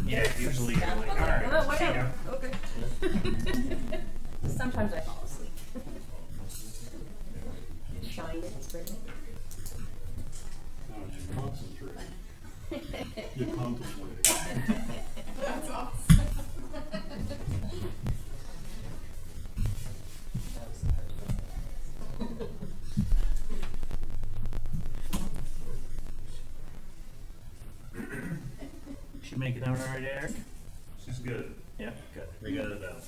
Yeah, usually you're like, alright, see ya. Okay. Sometimes I fall asleep. Shine it, spread it. No, you concentrate. You contemplate. That's awesome. She making out alright, Eric? She's good. Yeah, good. We got it out.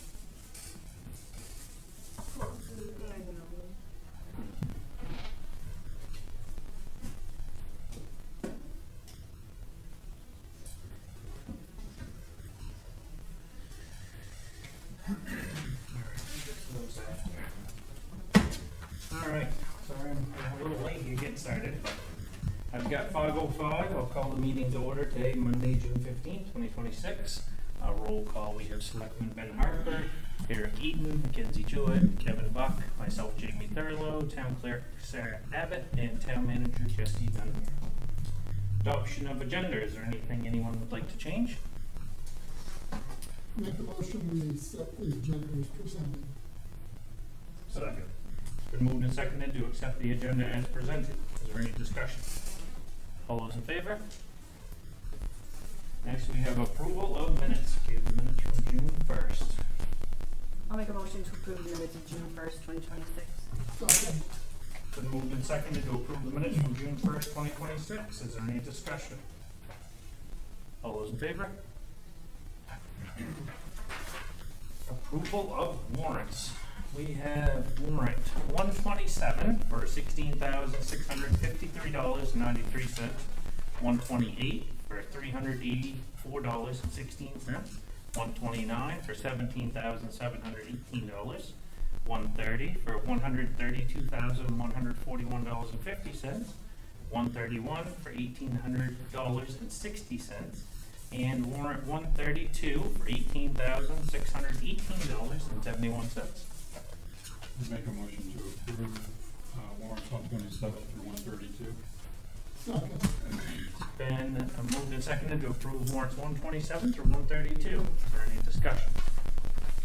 Alright, sorry I'm a little late here getting started. I've got 5:05. I'll call the meeting to order today, Monday, June 15th, 2026. Roll call, we have Selectman Ben Harper, Eric Eaton, Mackenzie Jewett, Kevin Buck, myself, Jamie Thurlow, Town Clerk Sarah Abbott, and Town Manager Jesse Dunn. Adoption of agenda. Is there anything anyone would like to change? Make a motion, we accept the agenda as presented. Second. It's been moved and seconded to accept the agenda as presented. Is there any discussion? All those in favor? Next, we have approval of minutes. Okay, the minutes from June 1st. I'll make a motion to approve the minutes of June 1st, 2026. Second. Been moved and seconded to approve the minutes from June 1st, 2026. Is there any discussion? All those in favor? Approval of warrants. We have warrant 127 for $16,653.93. 128 for $384.16. 129 for $17,718. 130 for $132,141.50. 131 for $1,800.60. And warrant 132 for $18,618.71. Make a motion to approve warrants 127 through 132. Second. Been moved and seconded to approve warrants 127 through 132. Is there any discussion?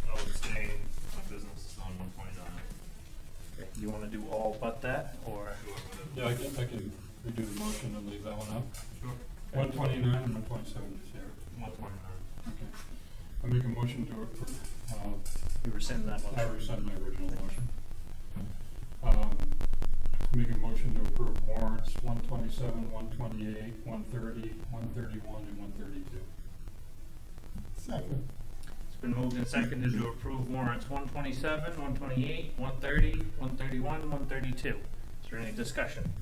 I'll abstain. My business is on 129. You want to do all but that, or? Yeah, I can redo the motion and leave that one up. Sure. 129 and 127 is here. 129. Okay. I make a motion to approve. You were sending that I one. rescind my original motion. Make a motion to approve warrants 127, 128, 130, 131, and 132. Second. It's been moved and seconded to approve warrants 127, 128, 130, 131, and 132. Is there any discussion?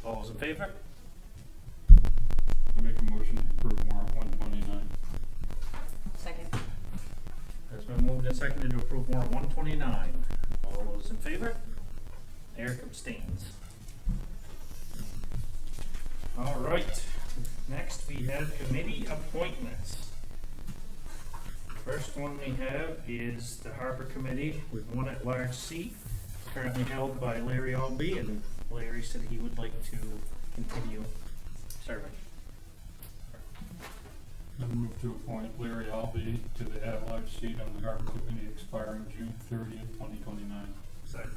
All those in favor? I make a motion to approve warrant 129. Second. It's been moved and seconded to approve warrant 129. All those in favor? Eric abstains. All right. Next, we have committee appointments. First one we have is the Harbor Committee with one at-large seat, currently held by Larry Albee, and Larry said he would like to continue serving. I move to appoint Larry Albee to the at-large seat on the Harbor Committee expiring June 30th, 2029. Second.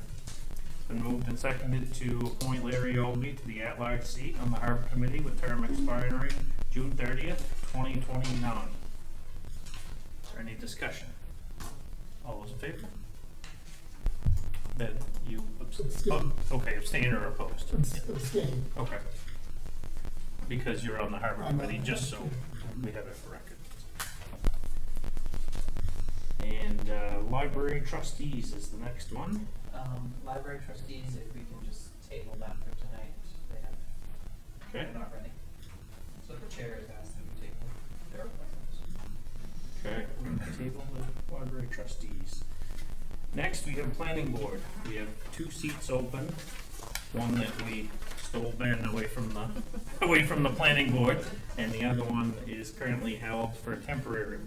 It's been moved and seconded to appoint Larry Albee to the at-large seat on the Harbor Committee with term expiring June 30th, 2029. Is there any discussion? All those in favor? Ben, you Abstain. okay, abstain or opposed? Abstain. Okay. Because you're on the Harbor I'm Committee, on just so that. we have it for record. And Library Trustees is the next one. Library trustees, if we can just table that for tonight, they have, Okay. they're not ready. So the chair has asked that we table their appointments. Okay, we're gonna table the Library Trustees. Next, we have Planning Board. We have 2 seats open. One that we stole Ben away from the Planning Board, and the other one is currently held for a temporary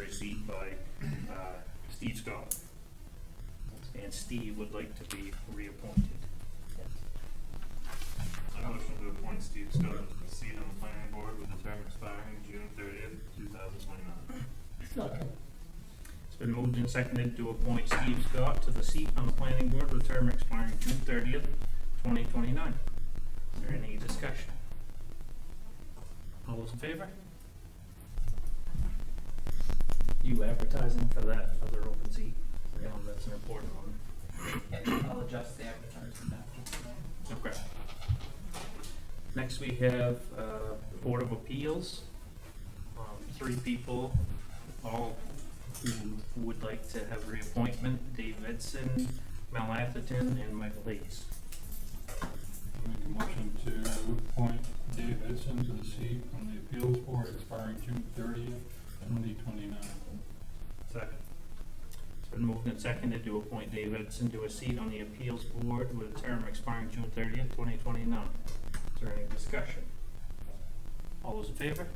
seat by Steve Scott. And Steve would like to be reappointed. I motion to appoint Steve Scott to the seat on the planning board with the term expiring been moved and seconded to appoint Steve Scott to the seat on the planning board with term expiring June 30th, 2029. Is there any discussion? All those in favor? You advertising for that other open seat? You know, that's an important one. Yeah, I'll adjust the advertising after tonight. Okay. Next we have Board of Appeals. 3 people, all who would like to have reappointment: Dave Edson, Mel Atherton, and Michael Hayes. Make a motion to appoint Dave Edson to the seat on the appeals board expiring June 30th, 2029. Second. It's been moved and seconded to appoint Dave Edson to a seat on the appeals board with a term expiring June 30th, 2029. Is there any discussion? All those in favor?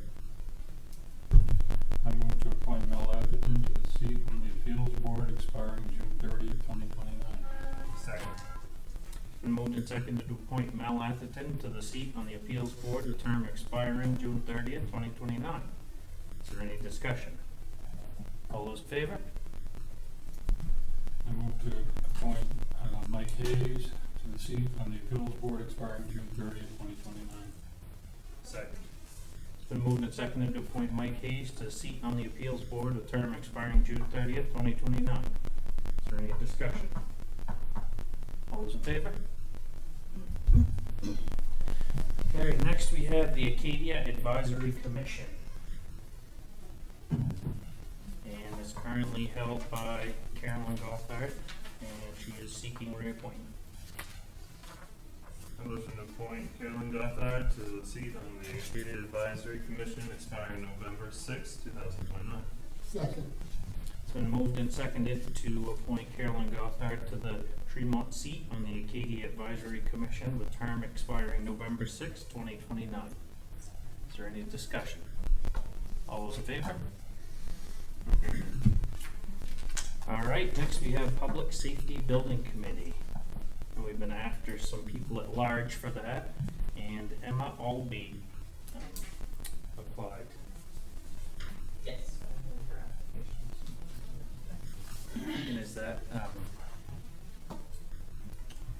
I move to appoint Mel Atherton to the seat on the appeals board expiring June 30th, 2029. Second. It's been moved and seconded to appoint Mel Atherton to the seat on the appeals board with a term expiring June 30th, 2029. Is there any discussion? All those in favor? I move to appoint Mike Hayes to the seat on the appeals board expiring June 30th, 2029. Second. It's been moved and seconded to appoint Mike Hayes to the seat on the appeals board with term expiring June 30th, 2029. Is there any discussion? All those in favor? Okay, next we have the Acadia Advisory Commission. And it's currently held by Carolyn Gothard, and she is seeking reappointment. I motion to appoint Carolyn Gothard to the seat on the Acadia Advisory Commission expiring November 6, 2029. Second. It's been moved and seconded to appoint Carolyn Gothard to the Tremont seat on the Acadia Advisory Commission with term expiring November 6, 2029. Is there any discussion? All those in favor? All right, next we have Public Safety Building Committee. And we've been after some people at large for that, and Emma Albee applied. Yes. I move for applications. And is that,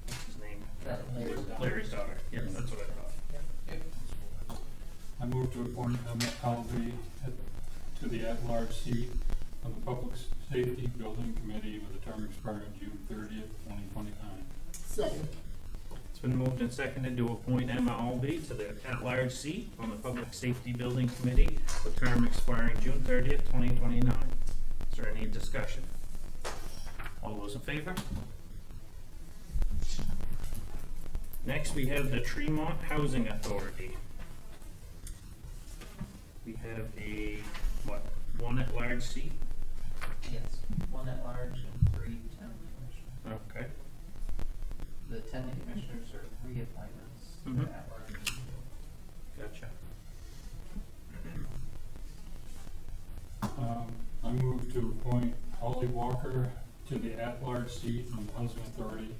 what's his name? That Larry's daughter. Larry's daughter, yeah, that's what I thought. Yep. I move to appoint Emma Albee to the at-large seat on the Public Safety Building Committee with a term expiring June 30th, 2029. Second. It's been moved and seconded to appoint Emma Albee to the at-large seat on the Public Safety Building Committee with term expiring June 30th, 2029. Is there any discussion? All those in favor? Next, we have the Tremont Housing Authority. We have a, one at-large seat? Yes, 1 at large and 3 tenant commissioners. Okay. The tenant commissioners are reappointments. Mhm. At large. Gotcha. I move to appoint Holly Walker to the at-large seat on the Housing Authority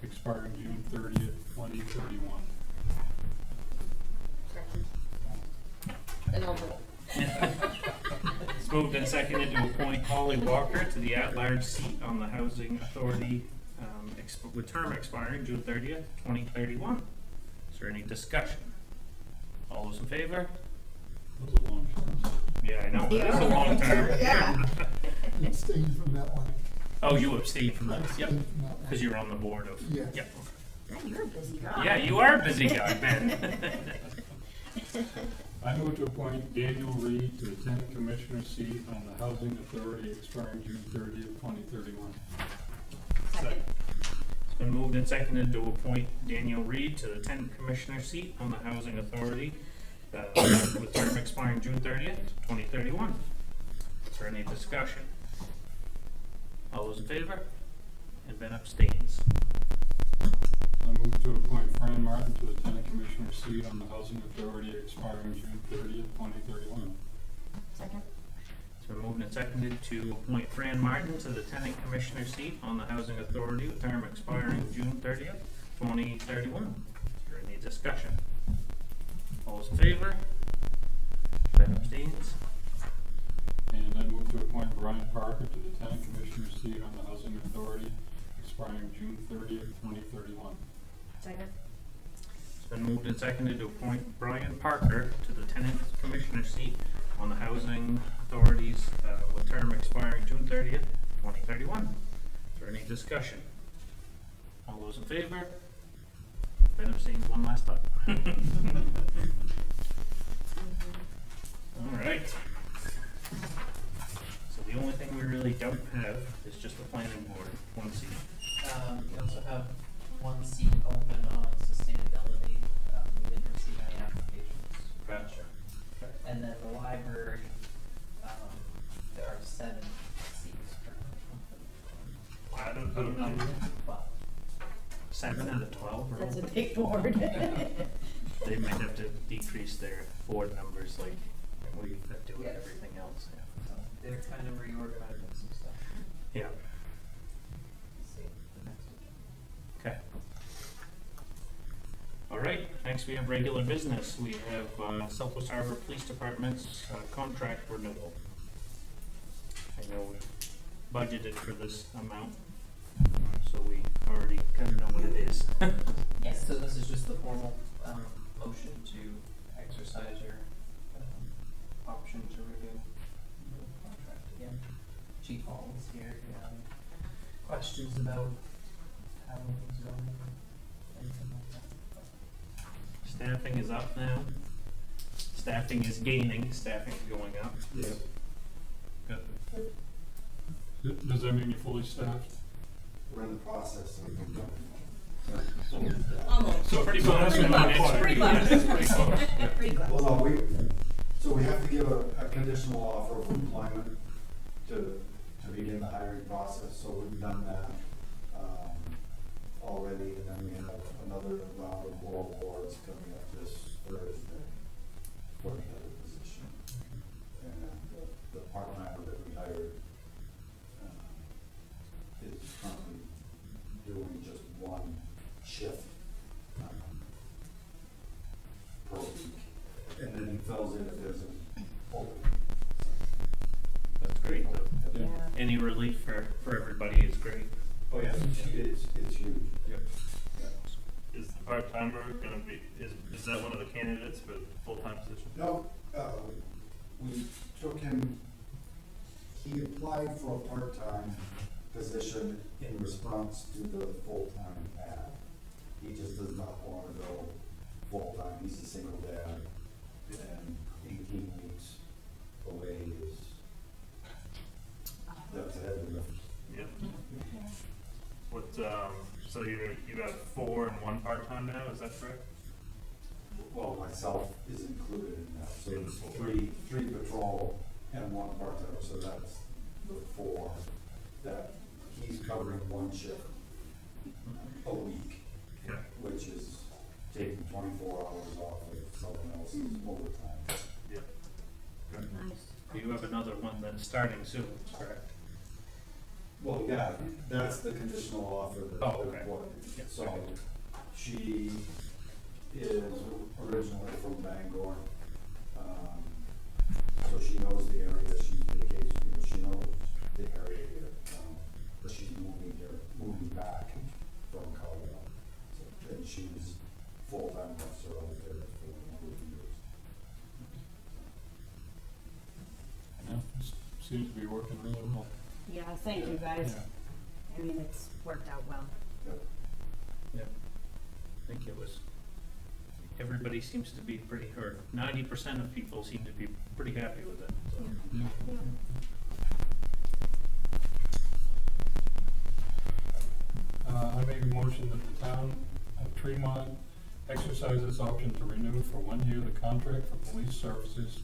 expiring June 30th, 2031. And I'll vote. It's moved and seconded to appoint Holly Walker to the at-large seat on the Housing Authority with term expiring June 30th, 2031. Is there any discussion? All those in favor? That's a long shot. Yeah, I know, it is a long term. Yeah. Abstain from that one. Oh, you abstained from that, Abstain yep, from that one. because you're on the board of, Yes. yep. Man, you're a busy guy. Yeah, you are a busy guy, Ben. I move to appoint Daniel Reed to the tenant commissioner seat on the Housing Authority expiring June 30th, 2031. Second. It's been moved and seconded to appoint Daniel Reed to the tenant commissioner seat on the Housing Authority with term expiring June 30th, 2031. Is there any discussion? All those in favor? And Ben abstains. I move to appoint Fran Martin to the tenant commissioner seat on the Housing Authority expiring June 30th, 2031. Second. It's been moved and seconded to appoint Fran Martin to the tenant commissioner seat on the Housing Authority with term expiring June 30th, 2031. Is there any discussion? All those in favor? Ben abstains. And I move to appoint Brian Parker to the tenant June 30th, 2031. Second. It's been moved and seconded to appoint Brian Parker to the Tenant Commissioner seat on the Housing Authorities with term expiring June 30th, 2031. Is there any discussion? All those in favor? Ben abstains one last time. All right. So the only thing we really don't have is just the planning board, one seat. You also have one seat open on sustainability. We didn't receive any applications. Gotcha. And then the library, there are 7 seats currently. I don't know. Well, 7 out of 12 are That's a open. big board. They might have to decrease their board numbers like we do with Yeah. everything else. so they're kind of reorganizing some stuff. Yeah. See the next one. Okay. All right, next we have regular business. We have Southwest Harbor Police Department's contract renewal. I know we budgeted for this amount, so we already kind of know what it is. Yes, so this is just the formal motion to exercise your option to renew the contract again. Chief Hall is here if you have any questions about how it's going, anything like that. Staffing is up now. Staffing is gaining, staffing is going up. Yes. Good. Does that mean you're fully staffed? We're in the process of it. Almost. So pretty much. Pretty much. Pretty much. Pretty close. Well, no, so we have to give a conditional offer of employment to begin the hiring process, so we've done that, already, and then we have another round of oral awards coming up this Thursday for the other position. And the part-timer that we hired, is currently doing just one shift, per week. And then he fills in if there's an opening. That's great. Yeah. Any relief for everybody is great. Oh, yeah, it's huge. Yep. Is the part-timer gonna be, is that one of the candidates for the full-time position? No, we took him, he applied for a part-time position in response to the full-time ad. He just does not want to go full-time, he's a single dad, and 18 weeks away is, that's a heavy lift. Yep. What, so you got 4 and 1 part-time now, is that correct? Well, myself is included in that, so it's three patrol and 1 part-timer, so that's the 4 that he's covering 1 shift a week, Okay. which is taking 24 hours off of someone else's overtime. Yep. Nice. You have another one that's starting soon, correct? Well, yeah, that's the conditional offer that Oh, they're okay. putting. Yeah, So okay. she is originally from Bangor. So she knows the area, she's vacation, she knows the area here. But she's moving back from Colorado. So, and she's full-time officer out there for a number of years. Yeah, this seems to be working really well. Yeah, thank you guys. Yeah. I mean, it's worked out well. Yeah. I think it was, everybody seems to be pretty, or 90% of people seem to be pretty happy with it. So. Yeah. I make a motion that the town of Tremont exercise its option to renew for 1 year the contract for police services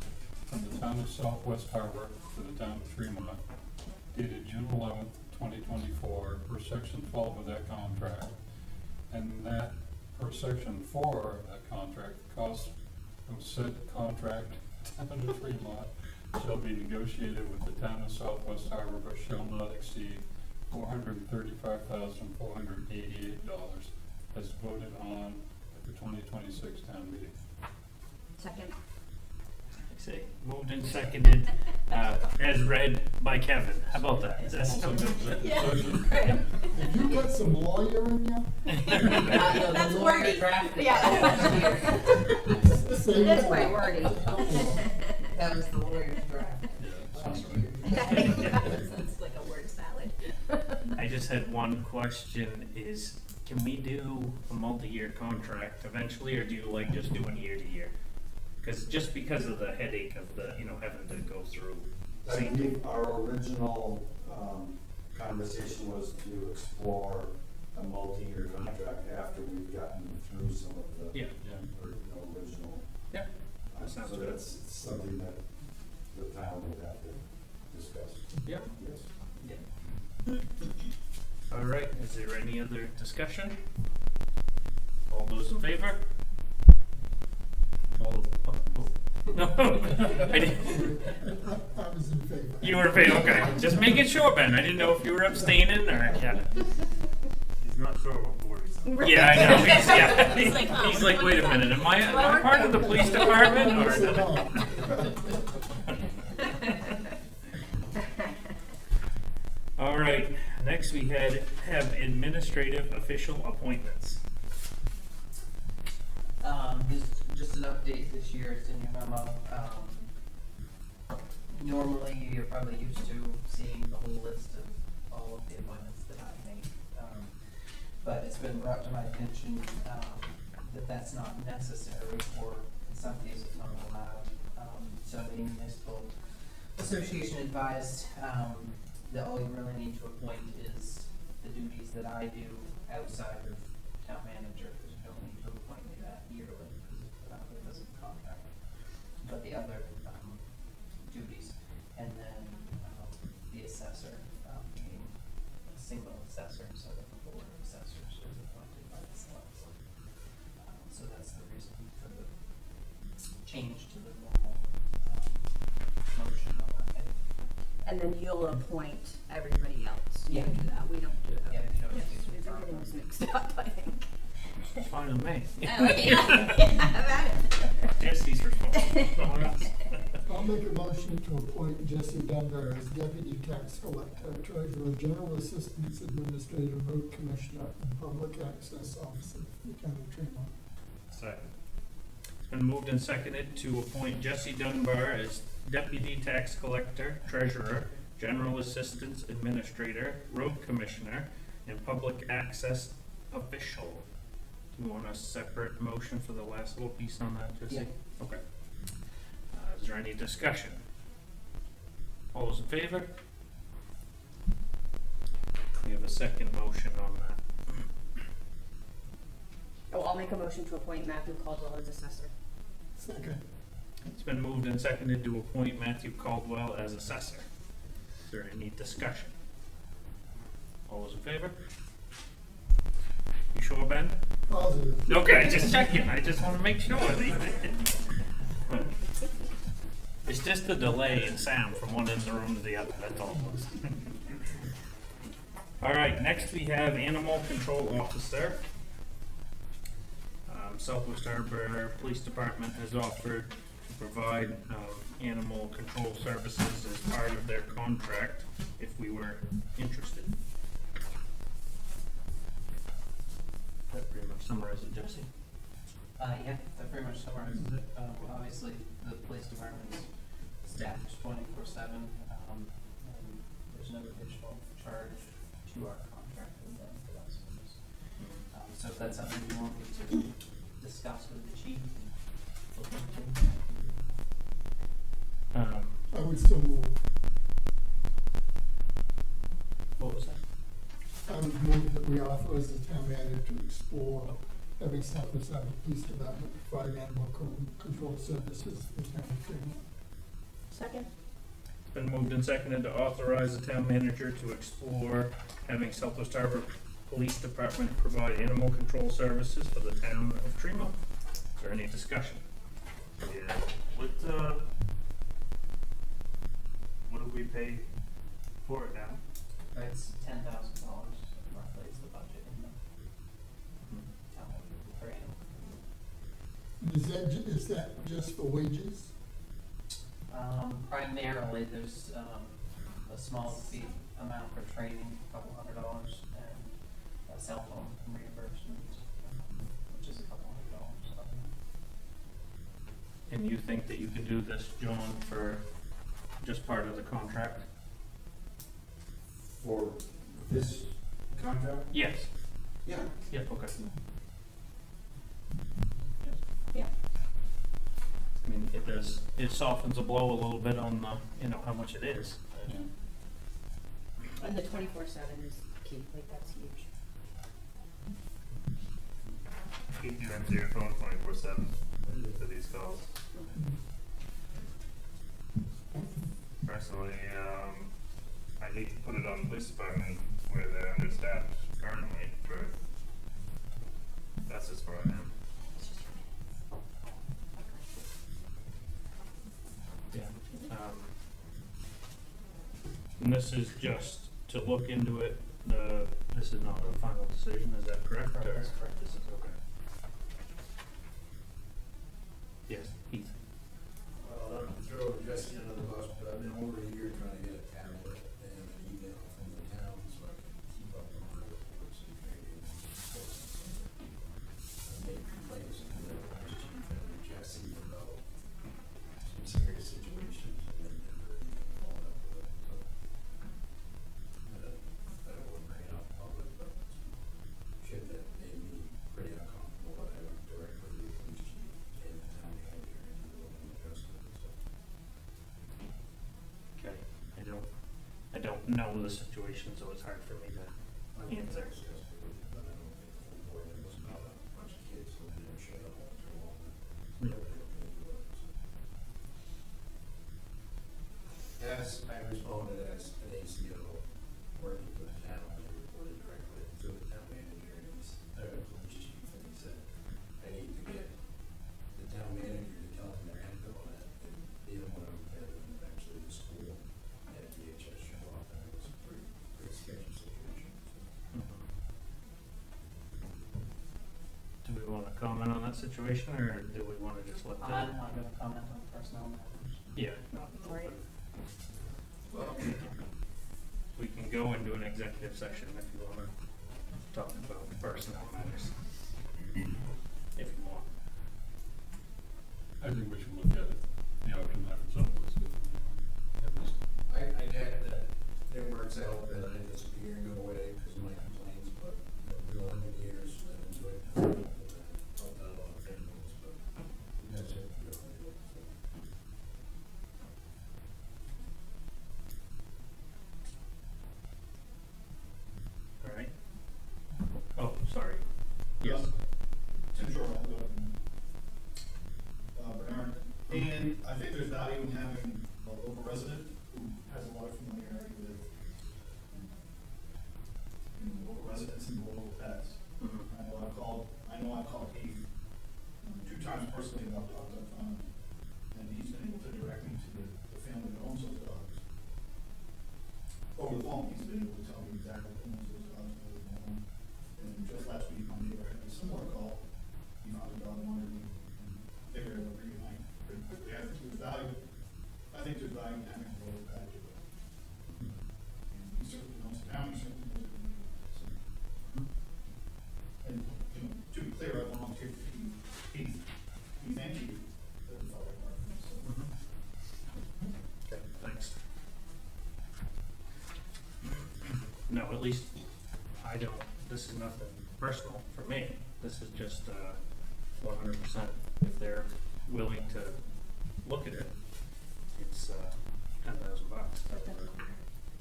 from the town of Southwest Harbor to the town of Tremont, dated June 11th, 2024, per section 12 of that contract. And that per section 4 of that contract, the cost of said contract under Tremont shall be negotiated with the town of Southwest Harbor, but shall not exceed $435,488 as voted on at the 2026 town meeting. Second. See, moved and seconded, as read by Kevin. How about that? Is that still good? Have you got some lawyer in you? That's wordy. Yeah. Same It is thing. quite wordy. That was the lawyer's draft. It's like a word salad. I just had one question is, can we do a multi-year contract eventually, or do you like just doing year to year? Just because of the headache of the, having to go through. I believe our original, conversation was to explore a multi-year contract after we've gotten through some of the, Yeah. original. Yeah. That sounds So good. that's something that the town would have to discuss. Yeah. Yes. All right, is there any other discussion? All those in favor? No, I didn't. I was in favor. You were in favor, okay. Just making sure, Ben. I didn't know if you were abstaining or, yeah. He's not sure what board he's on. Yeah, I know. He's like, oh, He's like, wait a minute, am I Do I work part of the there? police department Yes or or? no? All right, next we have administrative official appointments. This, just an update this year, it's in your memo. Normally, you're probably used to seeing the whole list of all of the appointments that I make. But it's been brought to my attention, that that's not necessary, or in some cases not allowed. So the municipal association advised, that all you really need to appoint is the duties that I do outside of town manager, because you don't need to appoint me that yearly, because it doesn't contract. But the other, duties, and then, the assessor, being a single assessor, so that the board of assessors is appointed by the select board. So that's the reason for the change to the normal, motion of that. And then you'll appoint everybody else. You Yeah. do that. We don't do that. Yeah, you know, Yes, it's everything was mixed up, I think. It's fine with me. Have at it. Jesse's responsible, no one else. I'll make a motion to appoint Jesse Dunbar as deputy tax collector, treasurer, general assistance administrator, road commissioner, and public access officer for the county of Tremont. Second. It's been moved and seconded to appoint Jesse Dunbar as deputy tax collector, treasurer, general assistance administrator, road commissioner, and public access official. Do you want a separate motion for the last little piece on that, Jesse? Yeah. Okay. Is there any discussion? All those in favor? We have a second motion on that. Oh, I'll make a motion to appoint Matthew Caldwell as assessor. Second. It's been moved and seconded to appoint Matthew Caldwell as assessor. Is there any discussion? All those in favor? You sure, Ben? Positive. Okay, just checking. I just want to make sure. It's just the delay in sound from one end of the room to the other. That's all it was. All right, next we have animal control officer. Southwest Harbor Police Department has offered to provide animal control services as part of their contract if we were interested. That pretty much summarizes it, Jesse. Yeah, that pretty much summarizes it. Obviously, the police department's staffed 24/7, and there's no additional charge to our contract with them for that service. So if that's something you want me to discuss with the chief and look into. I would still move. What was that? I would move that we authorize the town manager to explore having Southwest Harbor Police Department provide animal control services for the town of Tremont. Second. It's been moved and seconded to authorize the town manager to explore having Southwest Harbor Police Department provide animal control services for the town of Tremont. Is there any discussion? Yeah. What do we pay for it now? It's $10,000 roughly is the budget in the town per annum. Is that just for wages? Primarily, there's, a small fee amount for training, $200, and a cell phone reimbursement, which is $200, so. And you think that you can do this, John, for just part of the contract? For this contract? Yes. Yeah. Yep, okay. Yeah. I mean, it softens the blow a little bit on the, how much it is. And the 24/7 is key, like that's huge. Keep you into your phone 24/7 for these calls. Personally, I hate to put it on the police department where they're understaffed currently, but that's just where I am. Yeah. And this is just to look into it, this is not a final decision, is that correct? Correct, Or- that's correct. This is okay. Yes, Heath. Well, I'm throwing Jesse under the bus, but I've been over a year trying to get a tablet and an email from the town so I can keep up on my reports and training. I made complaints to the police chief and Jesse about some serious situations and then never followed up with it, so. I don't want to bring it out in public, but shit that made me pretty uncomfortable when I went directly to the police chief and the town manager and the building adjustment, so. Okay, I don't know the situation, so it's hard for me to answer. But I don't think the whole board, it was about a bunch of kids living in a shed all too long. Yeah. As I responded as an ACO working for the town, I reported directly to the town manager and the police chief, and he said, I need to get the town manager to tell them they're handling that, and they don't want to have them eventually the school at DHS show up, and it was a pretty sketchy situation, so. Do we want to comment on that situation, or do we want to just let I'm them? not gonna comment on personnel matters. Yeah, no. Right. We can go into an executive session if you want to talk about personnel matters. If you want. I think we should look at it, the option that it's up, let's do it. At least, I get that it works out that I disappear and go away because of my complaints, but the 11 years I've enjoyed having people that helped out a lot of families, but that's it. All right. Oh, sorry. Yes. Tim Short, I'll go Bernard. And I think there's value in having a local resident who has a lot of familiarity with local residents and local pets. Mhm. I know I've called Keith 2 times personally about dogs I found, and he's been able to direct me to the family that owns those dogs. Over the phone, he's been able to tell me exactly who owns those dogs and where they own them. And just last week, my neighbor had a similar call. He found a dog wandering and figured it would reunite pretty quickly. I think there's value in having a local guy do it. And he certainly knows the town, he certainly knows the community. So, and, to be clear, I volunteered for Keith and you at the fire department, so. Okay, thanks. No, at least I don't, this is nothing personal for me. This is just 100%. If they're willing to look at it, it's $10,000.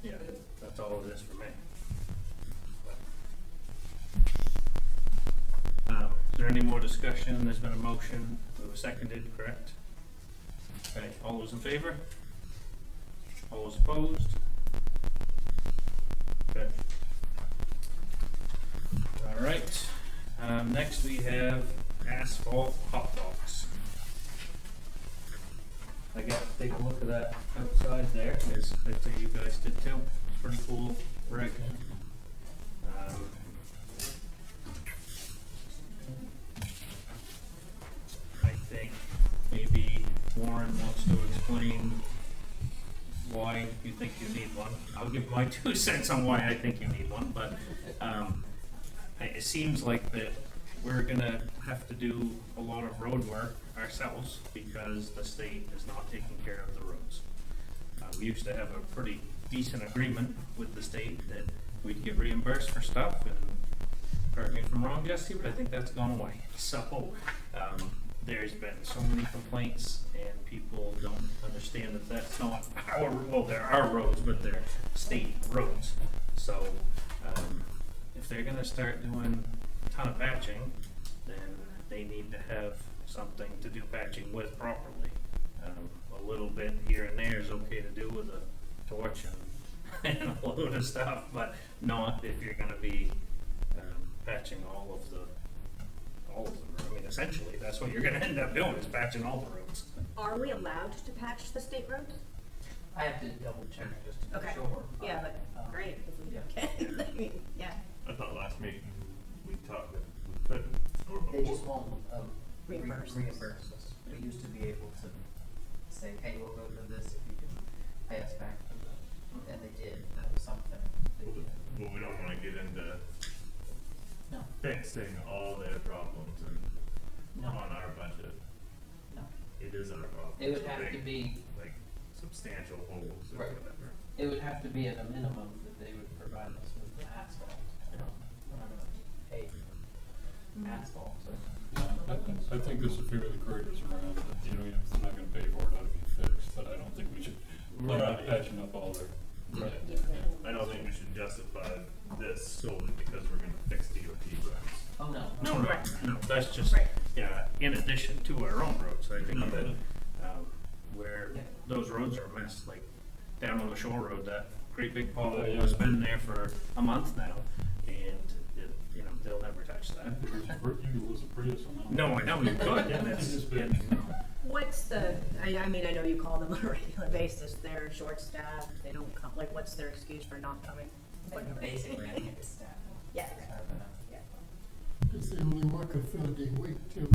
Yeah, that's all it is for me. Is there any more discussion? There's been a motion, it was seconded, correct? Okay, all those in favor? All those opposed? Okay. All right, next we have asphalt hot box. I got to take a look at that outside there, as you guys did too. It's pretty cool, right? I think maybe Warren wants to explain explain why you think you need one. I'll give my 2 cents on why I think you need one, but it seems like that we're gonna have to do a lot of road work ourselves because the state is not taking care of the roads. We used to have a pretty decent agreement with the state that we'd get reimbursed for stuff, and correct me if I'm wrong, Jesse, but I think that's gone away. So there's been so many complaints, and people don't understand that that's not our, well, they're our roads, but they're state roads. So if they're gonna start doing a ton of patching, then they need to have something to do patching with properly. A little bit here and there is okay to do with a torch and a load of stuff, but not if you're gonna be patching all of them. I mean, essentially, that's what you're gonna end up doing, is patching all the roads. Are we allowed to patch the state roads? I have to double check just to be Okay. sure. Yeah, but great if we yeah. can. I mean, yeah. I thought last meeting we talked that we couldn't, or They before. just won't Reimburse us. reimburse us. We used to be able to say, hey, we'll go to this if you can pay us back for the, and they did. That was something they did. Well, we don't wanna get into No, fixing all their problems and no, on our budget. no. It is our problem. It would It's a have to big, be, like, substantial holes or Right. whatever. it would have to be at a minimum that they would provide us with the asphalt. We're not gonna pay for asphalt, so. I think this is fairly courteous around, that, you know, if they're not gonna pay for it, it ought to be fixed, but I don't think we should look at patching up all their. Right. I don't think we should justify this solely because we're gonna fix DOT roads. Oh, no. No, that's just, Right. yeah, in addition to our own roads, I think that, where Yeah. those roads are a mess, like down on the shore road, that great big pothole Yeah. has been there for a month now, and you know, they'll never touch that. You could lose a Prius on that. No, I know you could, and it's, It's big. What's the, I mean, I know you call them on a regular basis, they're short-staffed, they don't come, like, what's their excuse for not coming? Like, basically, I think it's staff. Yeah. Yeah. Because they only work a 4-day week too.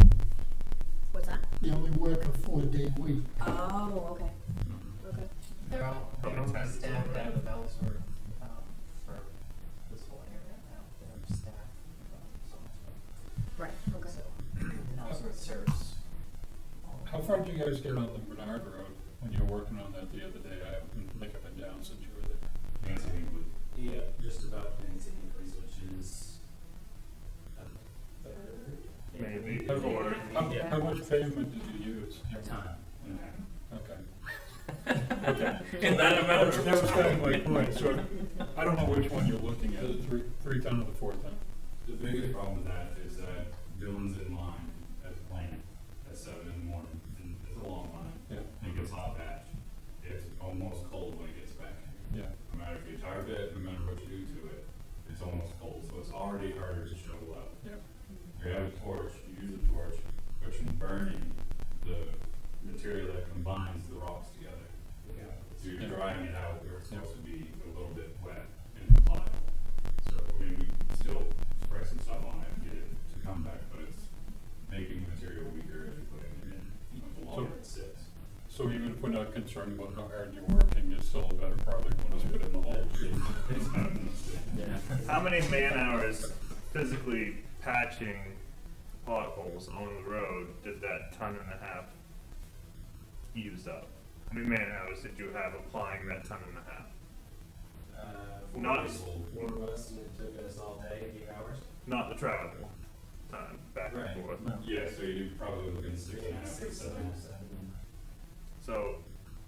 What's that? They only work a 4-day week. Oh, okay. Okay. They're all, How many they're times is staffed it? out of Ellsworth, for this whole area now. They're staffed, Right, okay. so, and Ellsworth serves all of How far did you guys get on the Bernard Road when you were working on that the other day? I haven't, think I've been down since you were there. Nancy Hinckley. Yeah, just about Nancy Hinckley's, which is a third. Maybe. How- Or, How much pavement did you use? A ton. Okay. Okay. In that amount. That was kind of my point, so I don't know which one you're looking at, the 3 ton or the 4 ton. The biggest problem with that is that Dylan's in line at the plant at 7 in the morning, and it's a long line. Yeah. And it gets hot patch. It's almost cold when it gets back. Yeah. No matter if you tarp it, no matter what you do to it, it's almost cold, so it's already harder to shovel out. Yeah. You have a torch, you use a torch, but you're burning the material that combines the rocks together. So you're drying it out where it's supposed to be a little bit wet and pliable. So, I mean, we can still spray some stuff on it and get it to come back, but it's making the material weaker as you put it in, the longer it sits. So even if we're not concerned about how hard you're working, it's still a better product when it's put in the hole. how many man hours physically patching potholes on the road did that 1.5 tons use up? How many man hours did you have applying that 1.5 tons? Not- Four of us, and it took us all day, 8 hours. Not the travel time back Right. and forth. Yeah, so you're probably looking 6.5 to 7. So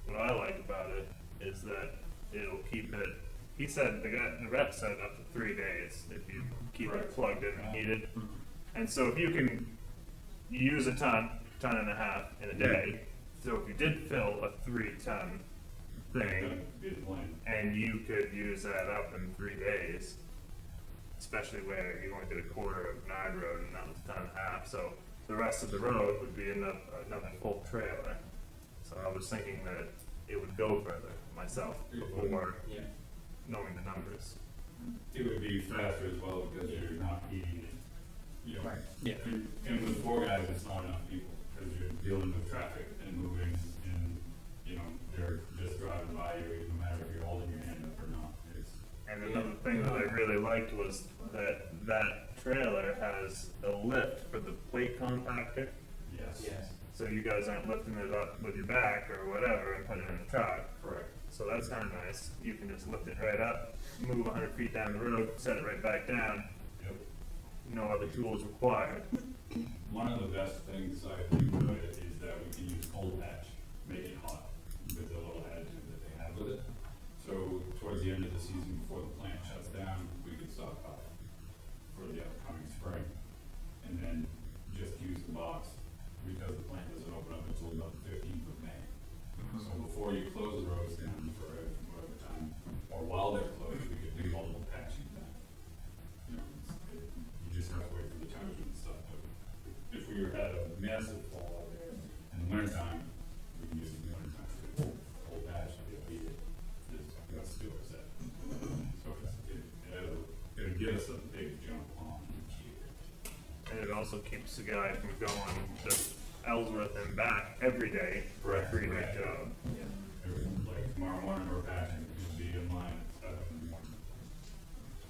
what I like about it is that it'll keep it. He said the rep said up to 3 days if you keep it Right. plugged in and heated. And so if you can use a ton and a half in a day, so if you did fill a 3 ton thing Be the plan. and you could use that up in 3 days, especially where you only did a quarter of Nard Road and that was a ton and a half, so the rest of the road would be another full trailer. So I was thinking that it would go further myself before Yeah. knowing the numbers. It would be faster as well because you're not heating it. You know, Yeah. and with 4 guys, it's not enough people because you're dealing with traffic and moving and, you know, they're just driving by you, no matter if you're holding your hand up or not. It's, And another thing that I really liked was that trailer has a lift for the plate compactor. yes. So you guys aren't lifting it up with your back or whatever and putting it in the truck. Correct. So that's kind of nice. You can just lift it right up, move 100 feet down the road, set it right back down. Yep. No other tools required. One of the best things I think of it is that we can use cold patch, make it hot, with the little attitude that they have with it. So towards the end of the season, before the plant shuts down, we can stockpile for the upcoming spring. And then just use the box, because the plant doesn't open up until about the 15th of May. So before you close the roads down for whatever time, or while they're closed, we could do all the patching then. You know, you just have to wait for the temperature and stuff, but if we had a massive fall out there in the wintertime, we can use it in the wintertime to whole patch to beat it. That's still set. So it'll get us a big jump on each year. And it also keeps the guy from going to Ellsworth and back every day for a 3-day job. Like tomorrow morning, we're patching, it'll be in line at 7 in the morning.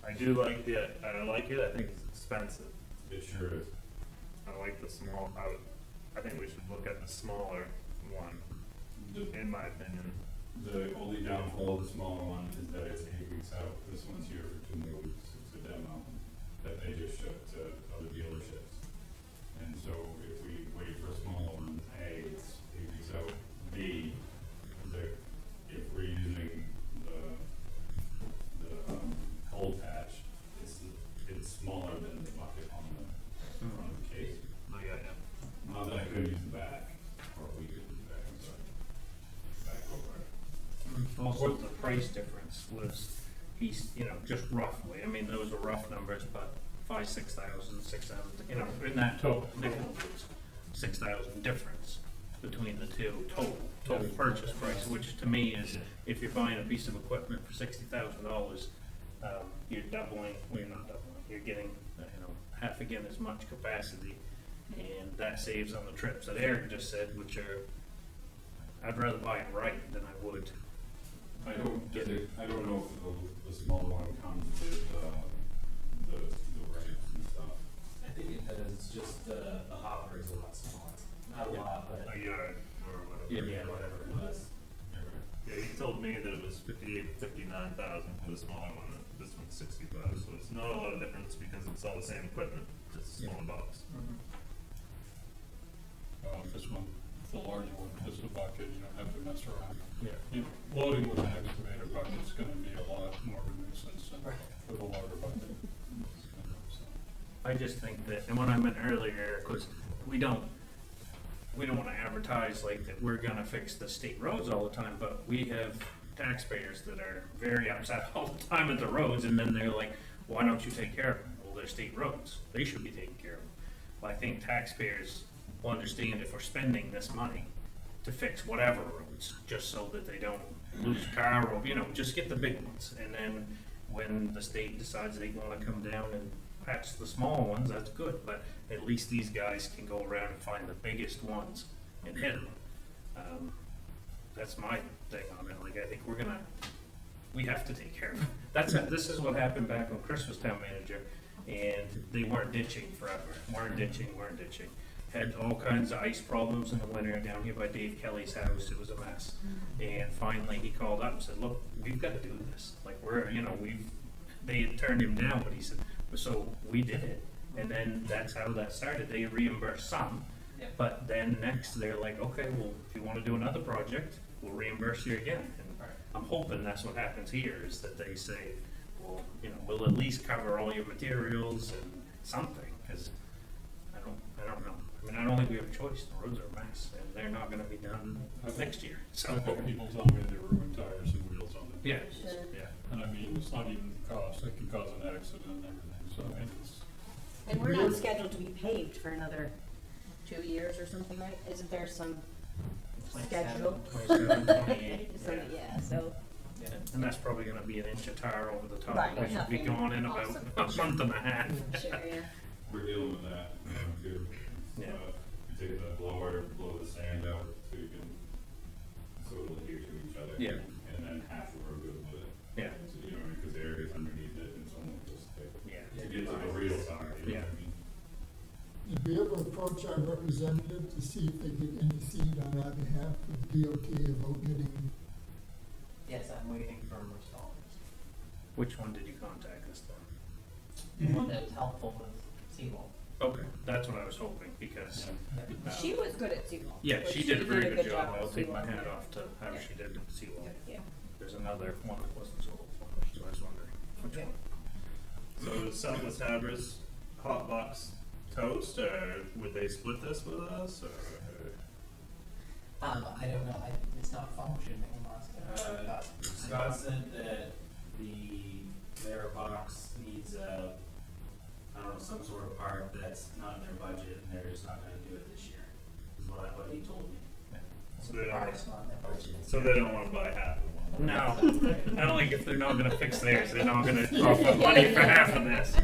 I do like it. I like it. I think it's expensive. It sure is. I like the small. I think we should look at the smaller one, in my opinion. The only downfall of the smaller one is that it's 8 weeks out. This one's here for 2 more weeks. It's a demo that they just shipped to other dealerships. And so if we wait for a smaller one, A, it's 8 weeks out. B, if we're using the cold patch, it's smaller than the bucket on the front of the case. Oh yeah, yeah. Not that I could use the back, or we could use the back, I'm sorry. Back over. Also, the price difference was, just roughly, I mean, those are rough numbers, but 6,000, 6,000, in that total, it's 6,000 difference between the two total purchase price, which to me is, if you're buying a piece of equipment for $60,000, you're doubling, well, you're not doubling, you're getting, half again as much capacity, and that saves on the trips that Eric just said, which are, I'd rather buy it right than I would. I don't know if the smaller one comes with, the rights and stuff. I think it does, it's just the hopper is a lot smaller. Not a lot, but A yard or whatever. yeah, whatever it was. Yeah, he told me that it was 58 to 59,000 for the smaller one. This one's 65, so it's not a lot of difference because it's all the same equipment, just a smaller box. This one, the larger one, has the bucket, you don't have to mess around. Yeah. You know, loading with an excavator bucket's gonna be a lot more of a nuisance than with a larger bucket. So, I just think that, and what I meant earlier, Eric, was we don't want to advertise like that we're gonna fix the state roads all the time, but we have taxpayers that are very upset all the time at the roads, and then they're like, why don't you take care of them? Well, they're state roads. They should be taken care of. Well, I think taxpayers will understand if we're spending this money to fix whatever roads, just so that they don't lose a car, or, just get the big ones. And then when the state decides they want to come down and patch the small ones, that's good, but at least these guys can go around and find the biggest ones and hit them. That's my thing on it. Like, I think we have to take care of it. This is what happened back when Chris was town manager, and they weren't ditching forever. Weren't ditching. Had all kinds of ice problems in the winter down here by Dave Kelly's house. It was a mess. And finally he called up and said, look, we've got to do this. Like, they had turned him down, but he said, so we did it. And then that's how that started. They reimbursed some, but then next they're like, okay, well, if you want to do another project, we'll reimburse you again. And I'm hoping that's what happens here, is that they say, well, we'll at least cover all your materials and something, because I don't know. I mean, I don't think we have a choice. The roads are a mess, and they're not going to be done next year. So I think people tell me they ruin tires and wheels on it. yeah. And I mean, it's not even the cost, it can cause an accident and everything, so I mean, it's. And we're not scheduled to be paved for another 2 years or something, right? Isn't there some schedule? 27, 28. Yeah, so. Yeah. And that's probably going to be an inch of tar over the top. Right, We should be nothing gone in about awesome. a month and a half. Sure, yeah. We're dealing with that, too. Yeah. You take the blower, blow the sand out, so you can, so it'll Yeah. And then half were good with it. Yeah. So, you know, because the areas underneath it, and someone just take, Yeah. to get to the real side, you know what I mean? Did we ever approach our representative to see if they could intercede on our behalf with DOT about getting, Yes, I'm waiting for a response. Which one did you contact this time? The one that's helpful with Seawall. Okay, that's what I was hoping, because, She was good at Seawall. yeah, Like, she did a very good job. at I'll take my Seawall. hat off to how she did at Seawall. Yeah. There's another one that wasn't so helpful, so I was wondering which Okay. one. So is Southwest Havers Hot Box toast, or would they split this with us, or? I don't know, it's not functioning, but Scott said that their box needs I don't know, some sort of part that's not in their budget, and they're just not gonna do it this year, is what he told me. So they it's don't, not in their budget. so they don't wanna buy half of one? No, I don't think if they're not gonna fix theirs, they're not gonna offer money for half of this.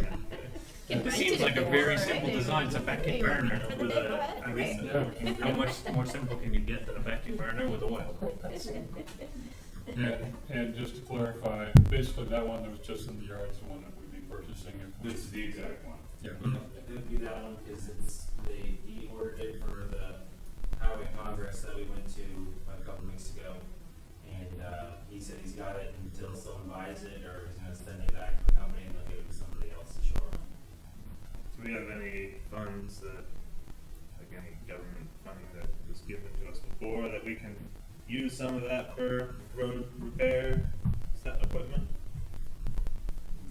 It seems like a very simple design. It's a vacuum burner with a, I mean, how much more simple can you get than a vacuum burner with oil? Yeah, and just to clarify, basically that one that was just in the yard is the one that we'd be purchasing if. This is the exact one. Yeah. It would be that one, because he ordered it for the highway congress that we went to a couple weeks ago. And, he said he's got it until someone buys it, or he's gonna send it back to the company and they'll give it to somebody else to show them. Do we have any funds that, like any government funding that was given to us before, that we can use some of that for road repair, set equipment?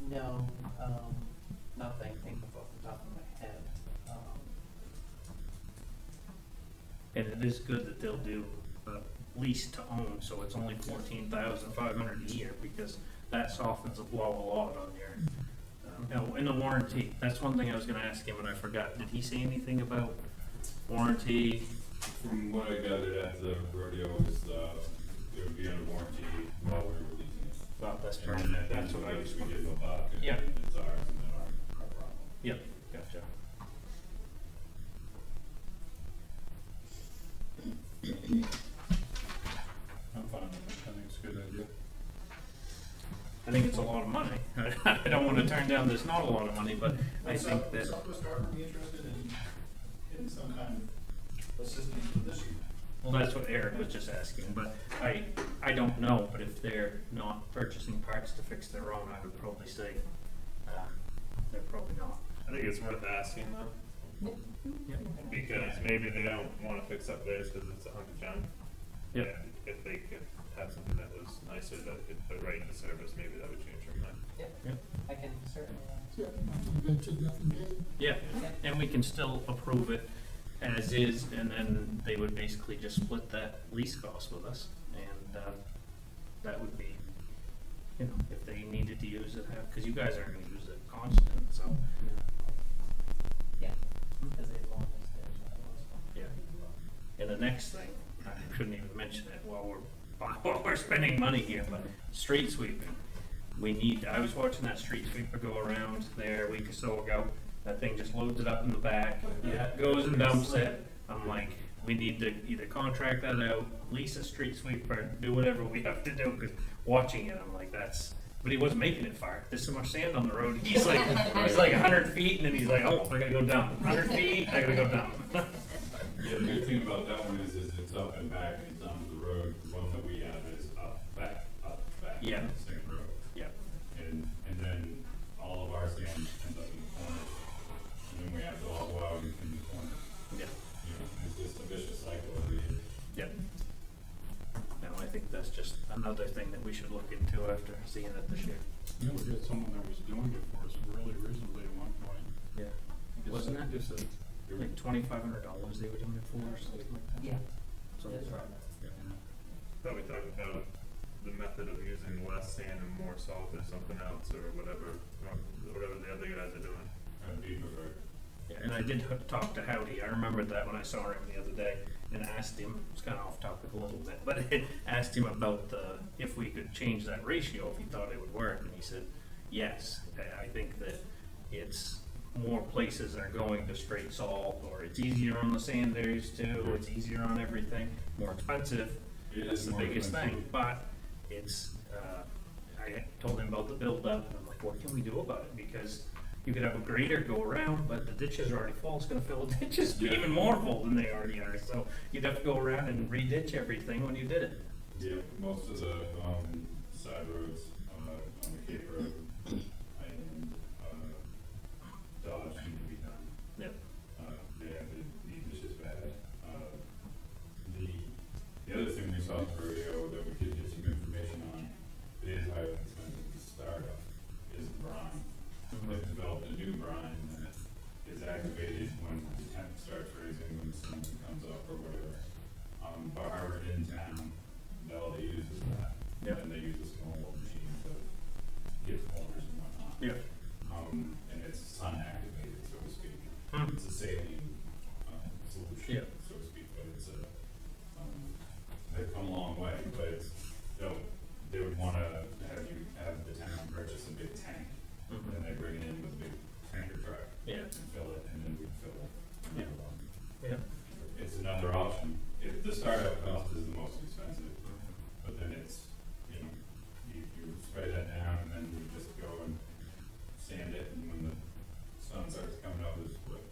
No, nothing think of off the top of my head. And it is good that they'll do a lease to own, so it's only $14,500 a year, because that softens the blow a lot on your, in the warranty. That's one thing I was gonna ask him and I forgot. Did he say anything about warranty? From what I gathered at the rodeo is, it would be under warranty while we were releasing it. Well, that's And perfect. then at the That's end what of I the was race, we wondering. give them back, and Yeah. it's ours, and then our problem. Yep, gotcha. I'm fine with it, I think it's a good idea. I think it's a lot of money. I don't wanna turn down this not a lot of money, but I think that, Southwest Harbor would be interested in getting some kind of assistance with this year. well, that's what Eric was just asking, but I don't know, but if they're not purchasing parts to fix their own, I would probably say, they're probably not. I think it's worth asking though, because maybe they don't wanna fix up theirs because it's a hunk of junk. Yeah. And if they could have something that was nicer that could put right into service, maybe that would change their mind. Yep, I can certainly ask. yeah, nothing ventured, nothing gained. Yeah, and we can still approve it as is, and then they would basically just split that lease cost with us, and, that would be, you know, if they needed to use it, cause you guys aren't gonna use it constant, so, Yeah, because they want us there, so that was fun. yeah. And the next thing, I shouldn't even mention it while we're spending money here, but street sweeping. We need, I was watching that street sweeper go around there a week or so ago, that thing just loads it up in the back, goes and dumps it. I'm like, we need to either contract that out, lease a street sweeper, do whatever we have to do, cause watching it, I'm like, that's, but he wasn't making it far. There's so much sand on the road. He's like 100 feet, and then he's like, oh, I gotta go down. 100 feet, I gotta go down. Yeah, the good thing about that one is it's up and back, and it's onto the road. The one that we have is up, back, Yeah. on the same road. Yeah. And then all of our sand ends up in the corner, and then we have to all go out in the corner. Yeah. You know, it's just a vicious cycle every year. Yep. No, I think that's just another thing that we should look into after seeing it this year. You know, we had someone that was doing it for us really reasonably at one point. Yeah. Just- Wasn't it? Just a, Like $2,500 they were doing it for, or something like that. Yeah, So that's right. Thought we talked about the method of using less sand and more salt or something else, or whatever the other guys are doing. Beaver Road. Yeah, and I did talk to Howdy. I remembered that when I saw him the other day, and asked him. It's kind of off topic a little bit, but I asked him about if we could change that ratio, if he thought it would work, and he said yes. I think that it's more places are going to straight salt, or it's easier on the sanders too. It's easier on everything. More expensive. It That's is the more biggest expensive. thing. But it's, I told him about the buildup, and I'm like, what can we do about it? Because you could have a grader go around, but the ditches are already full, it's gonna fill the ditches even more full than they already are, so you'd have to go around and re-ditch everything when you did it. Yeah, most of the, side roads, on the Cape Road, and, Dodge need to be done. Yep. Yeah, the ditch is bad. The other thing we saw in the rodeo that we could get some information on, it is highly expensive to start up, is brine. They've developed a new brine that is activated when the temp starts raising, when the sun comes up or whatever. But Harvard in town, they uses that. Yeah. And they use a small little machine to get corners and whatnot. Yeah. And it's sun activated, so to speak. Hmm. It's a saline, solution, Yeah. so to speak, but it's a, they've come a long way, but it's, they would wanna have the town purchase a big tank. Mhm. And they bring it in with a big tanker truck. Yeah. And fill it, and then we fill it. Yeah. Yeah. It's another option. The startup cost is the most expensive, but then it's, you spray that down and then you just go and sand it, and when the sun starts coming up is what,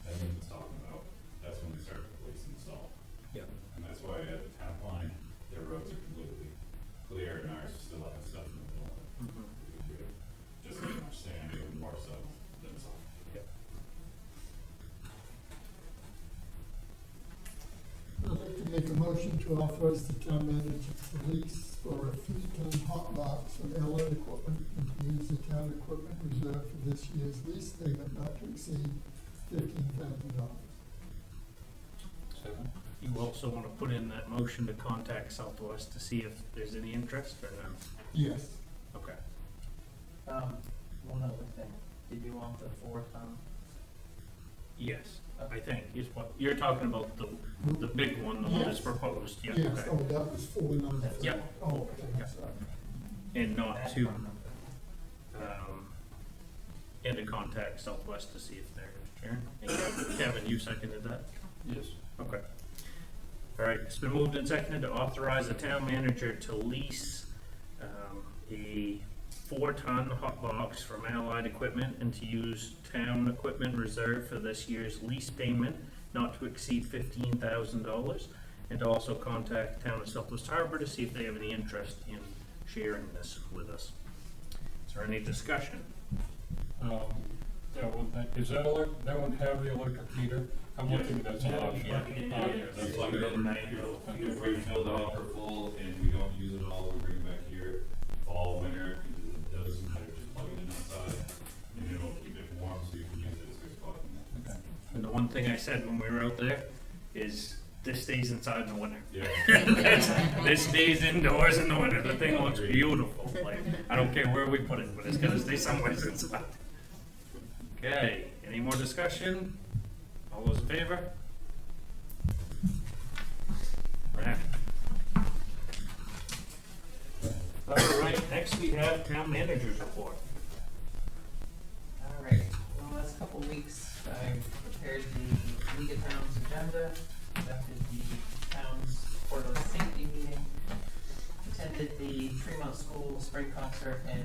Evan was talking about, that's when they start releasing the salt. Yeah. And that's why at the town line, their roads are completely clear and ours still have stuff in the middle of it. Mhm. We have just as much sand or more so than salt. I'd like to make a motion to authorize the town manager to lease for a 3-ton hot box from Allied Equipment and to use the town equipment reserve for this year's lease payment not to exceed $15,000. Second. You also wanna put in that motion to contact Southwest to see if there's any interest or no? Yes. Okay. One other thing, did you want the 4-ton? Yes, I think, is what, you're talking about the big one, the one that's Yes. proposed, yeah, Yes, okay. oh, that was 495. Yeah. Oh, okay, Yeah. I'm sorry. And not to, and to contact Southwest to see if they're, Sharon, and Kevin, you seconded that? Yes. Okay. All right, it's been moved and seconded to authorize the town manager to lease a 4-ton hot box from Allied Equipment and to use town equipment reserve for this year's lease payment not to exceed $15,000, and to also contact Town of Southwest Harbor to see if they have any interest in sharing this with us. Is there any discussion? That would have the electric heater? I'm looking, that's an option. Yeah. That's like if we fill it up or full and we don't use it all, we bring it back here, fall, winter, because it doesn't matter, just plug it in outside, and it'll keep it warm so you can use it as 6 o'clock. And the one thing I said when we were out there is this stays inside in the winter. Yeah. This stays indoors in the winter. The thing looks beautiful. Like, I don't care where we put it, but it's gonna stay somewhere inside. Okay, any more discussion? All those in favor? Right. All right, next we have town manager's report. All right, well, the last couple weeks, I prepared the League of Towns agenda, conducted the town's quarterly safety meeting, attended the Tremont School spring concert and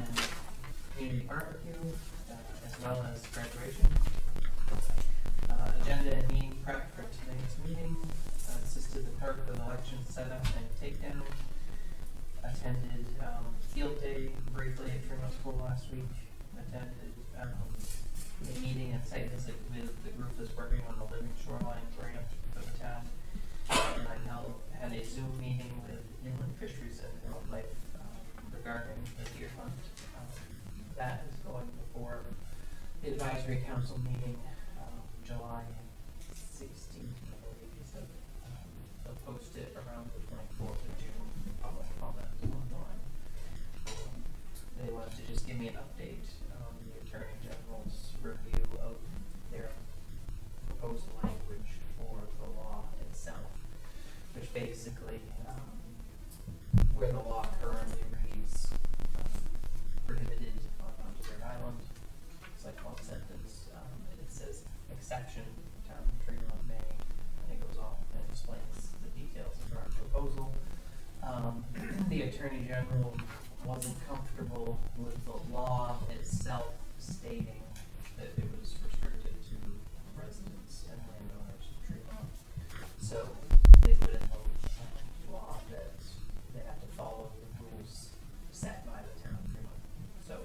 community barbecue, as well as graduation. Agenda and meeting prep for today's meeting, assisted the clerk with election setup and takedown, attended field day briefly at Tremont School last week, attended a meeting and site visit with the group that's working on the Living Shoreline grant for the town. And I had a Zoom meeting with Inland Fisheries and Wildlife regarding the deer hunt. That is going before the advisory council meeting, July 16th, I believe he said. They'll post it around the 24th of June, public comment along the line. They wanted to just give me an update on the Attorney General's review of their proposed language for the law itself, which basically, where the law currently reads prohibited on Desert Island, it's like one sentence, and it says exception the Attorney General wasn't comfortable with the law itself stating that it was restricted to residents and landowners of Tremont. So they put in the law that they have to follow the rules set by the town of Tremont. So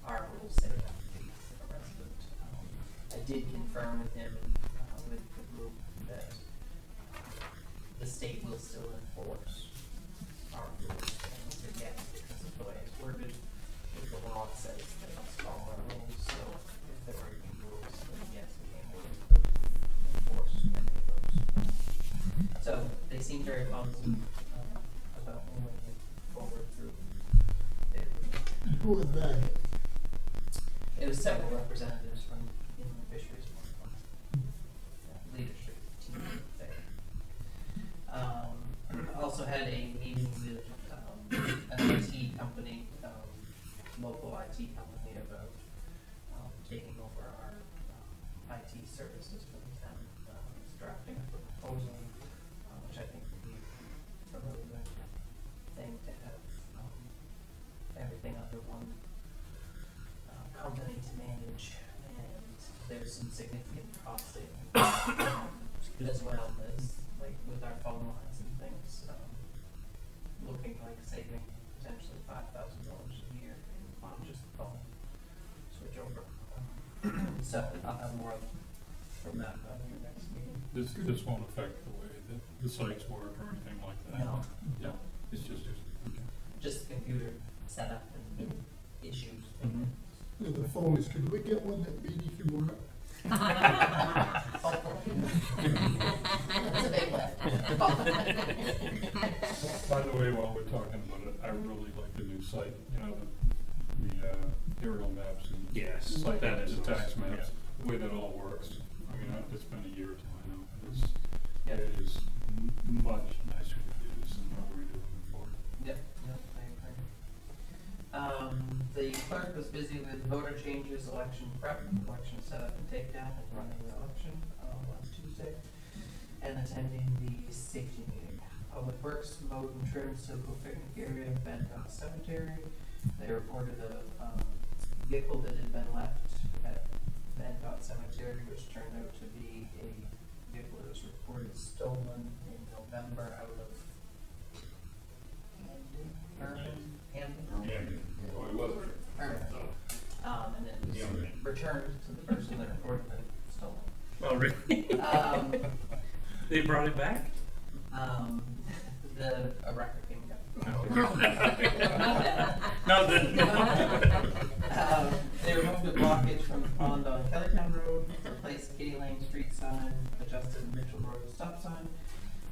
our rules say they have to be a resident. I did confirm with him, with the group, that the state will still enforce our rules. And again, because of the way it's worded, if the law says they must follow our rules, so if there are any rules, then yes, we can enforce any of those. So they seem very positive about moving it forward through their Who is that? It was several representatives from inland fisheries leadership team there. Also had a meeting with an IT company, local IT company, about taking over our IT services for the town. It's drafting a proposal, which I think would be a really good thing to have everything under one company to manage, and there's some significant cost savings as well as, like, with our phone lines and things, looking like saving potentially $5,000 a year on just the phone switch over. So I'll have more from that at your next meeting. This won't affect the way that the sites work or anything like that? No. Yeah, it's just, okay. Just the computer setup and issues. The phones, could we get one that really can work? That's a big lift. By the way, while we're talking about it, I really like the new site, you know, the aerial maps and Yes, site that is the tax awesome, maps, the way that all works. I mean, it's been a year or two, I know, Yep. it is much nicer to use than what we were doing before. Yep, I agree. The clerk was busy with voter changes, election prep, election setup and takedown, and running the election last Tuesday, and attending the safety meeting. Public Works mowed and trimmed Silco Picnic Area, Bangkok Cemetery. They reported a vehicle that had been left at Bangkok Cemetery, which turned out to be a vehicle that was reported stolen in November out of Hamden. Oh, it was. And it was returned to the person that reported it stolen. Oh, really? They brought it back? A record came down. No, then. They removed a blockage from the pond on Kellytown Road, replaced Kitty Lane street sign, adjusted Mitchell Road stop sign,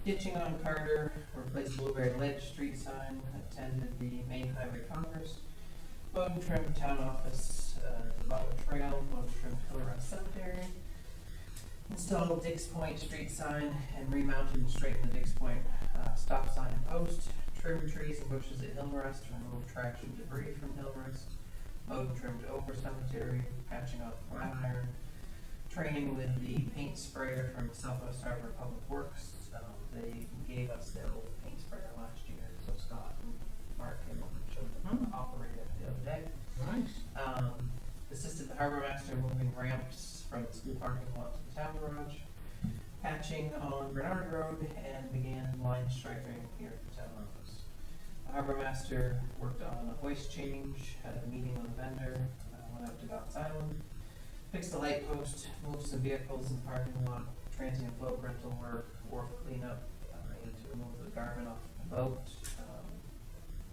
ditching on Carter, replaced Blueberry Ledge street sign, attended the Main Highway Congress, mowed and trimmed town office, Butler Trail, mowed and trimmed Hillrest Cemetery, installed Dix Point street sign, and remounted and straightened the Dix Point stop sign and post, trimmed trees and bushes at Hillrest to remove traction debris from Hillrest, mowed and trimmed Oakwood Cemetery, patching up Flatiron, training with the paint sprayer from Southwest Harbor Public Works. They gave us their old paint sprayer last year, so Scott and Mark came over and showed them how to operate it the other day. Nice. Assisted the harbor master moving ramps from the school parking lot to the town garage, patching on Bernard Road, and began line striping here at the town office. The harbor master worked on a hoist change, had a meeting with a vendor, went out to Dock's Island, fixed a light post, moved some vehicles in the parking lot, transient boat rental work, wharf cleanup, and to remove the garment off the boat,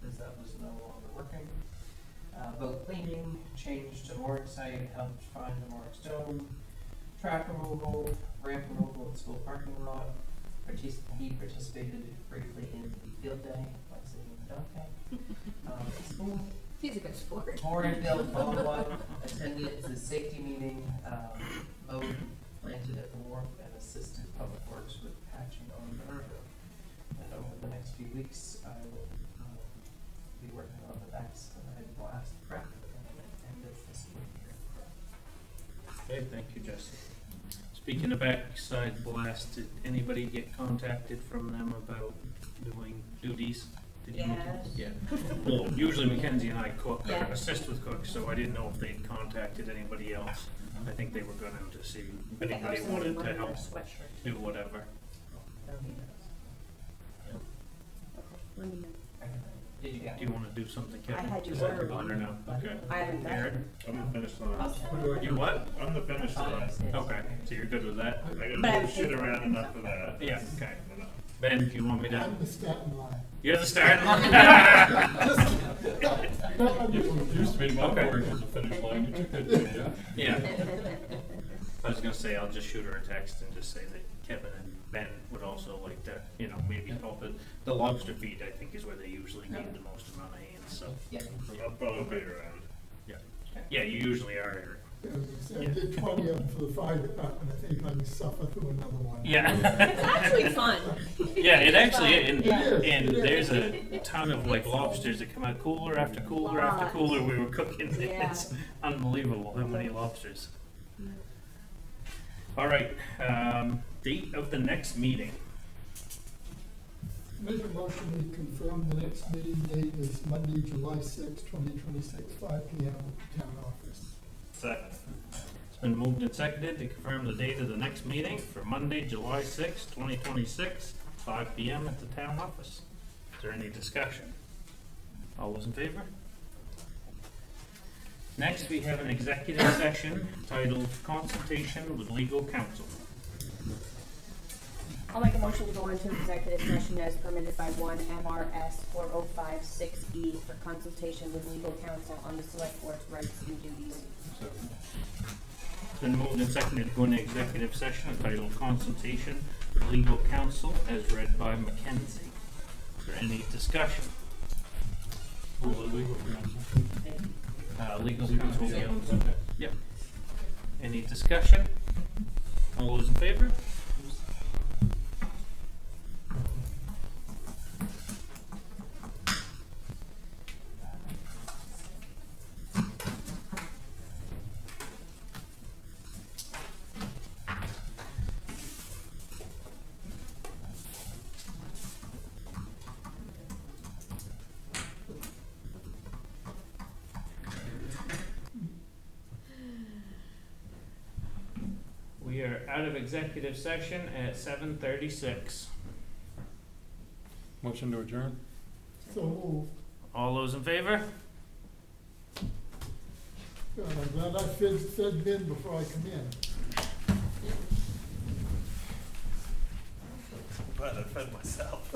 as that was no longer working. Boat cleaning, change to mooring site, helped find the mooring stone, track removal, ramp removal at the school parking lot. He participated briefly in the field day, like sitting in the dunk tank. At school. He's a good sport. Mooring build follow-up, attended the safety meeting, mowed, planted at the wharf, and assisted Public Works with patching on the road. And over the next few weeks, I will be working on the backside blast prep and the fiscal year. Okay, thank you, Jesse. Speaking of backside blast, did anybody get contacted from them about doing duties Did you need to? Yes. Yeah. Well, usually Mackenzie and I cook, or Yeah. assist with cooks, so I didn't know if they'd contacted anybody else. I think they were gonna to see if anybody wanted to help Sweatshirt. do whatever. Let me know. Did you get Do you wanna do something, Kevin? I had you Is that ordered your honor now? Okay. I haven't done it. Aaron? I'm the finished line. You what? I'm the finished line. Okay, so you're good with that? I gotta But I move shit think- around enough for that. Yeah, okay. Ben, if you want me to, I'm the starting line. you're the starting line? It used to be my Okay. board was a finish line, you took that, did ya? Yeah. I was gonna say, I'll just shoot her a text and just say that Kevin and Ben would also like to, you know, maybe help it. The lobster feed, I think, is where they usually need the most amount of hands, so. Yeah. I'll probably be around. Yeah, you usually are here. I did 20 of them for the fire department, I think I can suffer through another one. Yeah. It's actually fun. Yeah, it actually, and, Yeah. and there's a ton of like lobsters that come out cooler after cooler after Lots. cooler we were cooking. Yeah. It's unbelievable how many lobsters. All right, date of the next meeting. Make a motion to confirm the next meeting date is Monday, July 6, 2026, 5 p.m. at the town office. Second. It's been moved and seconded to confirm the date of the next meeting for Monday, July 6, 2026, 5 p.m. at the town office. Is there any discussion? All those in favor? Next, we have an executive session titled Consultation with Legal Counsel. I'll make a motion to go into executive session as permitted by 1 MRS 4056E for consultation with legal counsel on the select board's rights and duties. It's been moved and seconded to go into executive session titled Consultation with Legal Counsel as read by Mackenzie. Is there any discussion? Who's the legal counsel? Legal counsel. Yep. Any discussion? All those in favor? We are out of executive session at 7:36. Motion to adjourn? So moved. All those in favor? God, I'm glad I fed Ben before I come in. Glad I fed myself.